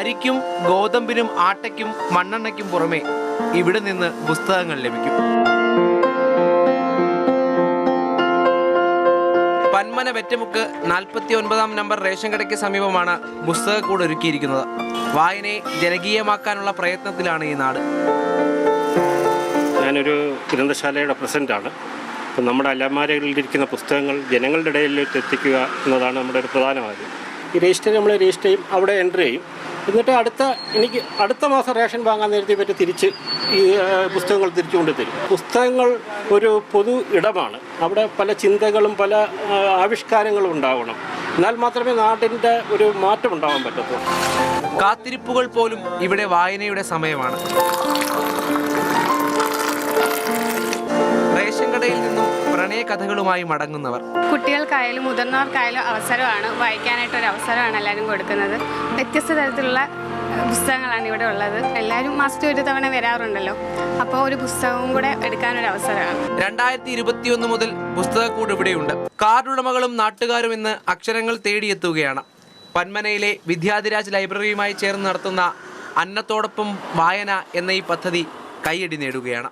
അരിക്കും ഗോതമ്പിനും ആട്ടയ്ക്കും മണ്ണെണ്ണയ്ക്കും പുറമെ ഇവിടെ നിന്ന് പുസ്തകങ്ങൾ ലഭിക്കും. പന്മന വെറ്റമുക്ക് 49 നമ്പർ റേഷൻ കടയ്ക്ക് സമീപമാണ് പുസ്തകക്കൂട് ഒരുക്കിയിരിക്കുന്നത്. വായനയെ ജനകീയമാക്കാനുള്ള പ്രയത്നത്തിലാണ് ഈ നാട്. ഞാനൊരു ഗ്രന്ഥശാലയുടെ പ്രസിഡൻ്റാണ്. അപ്പം നമ്മുടെ അലമാരകളിലിരിക്കുന്ന പുസ്തകങ്ങൾ ജനങ്ങളുടെ ഇടയിലേക്ക് എത്തിക്കുക എന്നതാണ് നമ്മുടെ ഒരു പ്രധാനമായത്. ഈ രജിസ്റ്റർ നമ്മൾ രജിസ്റ്റർ ചെയ്യും, അവിടെ എൻ്റർ ചെയ്യും. എന്നിട്ട് അടുത്ത മാസം റേഷൻ വാങ്ങാൻ നേരത്തെ പറ്റി തിരിച്ച് ഈ പുസ്തകങ്ങൾ തിരിച്ചു കൊണ്ടുതരും. പുസ്തകങ്ങൾ ഒരു പൊതു ഇടമാണ്. അവിടെ പല ചിന്തകളും പല ആവിഷ്കാരങ്ങളും ഉണ്ടാവണം. എന്നാൽ മാത്രമേ നാടിൻ്റെ ഒരു മാറ്റം ഉണ്ടാവാൻ പറ്റത്തുള്ളൂ. കാത്തിരിപ്പുകൾ പോലും ഇവിടെ വായനയുടെ സമയമാണ്. റേഷൻ കടയിൽ നിന്നും പ്രണയ കഥകളുമായി മടങ്ങുന്നവർ. കുട്ടികൾക്കായാലും മുതിർന്നവർക്കായാലും അവസരമാണ്, വായിക്കാനായിട്ടൊരു അവസരമാണ് എല്ലാവരും കൊടുക്കുന്നത്. വ്യത്യസ്ത തരത്തിലുള്ള പുസ്തകങ്ങളാണ് ഇവിടെ ഉള്ളത്. എല്ലാവരും മാസത്തിൽ ഒരു തവണ വരാറുണ്ടല്ലോ, അപ്പോൾ ഒരു പുസ്തകവും കൂടെ എടുക്കാനൊരു അവസരമാണ്. 2021 മുതൽ പുസ്തകക്കൂട് ഇവിടെയുണ്ട്. കാർഡുടമകളും നാട്ടുകാരും ഇന്ന് അക്ഷരങ്ങൾ തേടിയെത്തുകയാണ്. പന്മനയിലെ വിദ്യാധിരാജ് ലൈബ്രറിയുമായി ചേർന്ന് നടത്തുന്ന അന്നത്തോടൊപ്പം വായന എന്ന ഈ പദ്ധതി കൈയടി നേടുകയാണ്.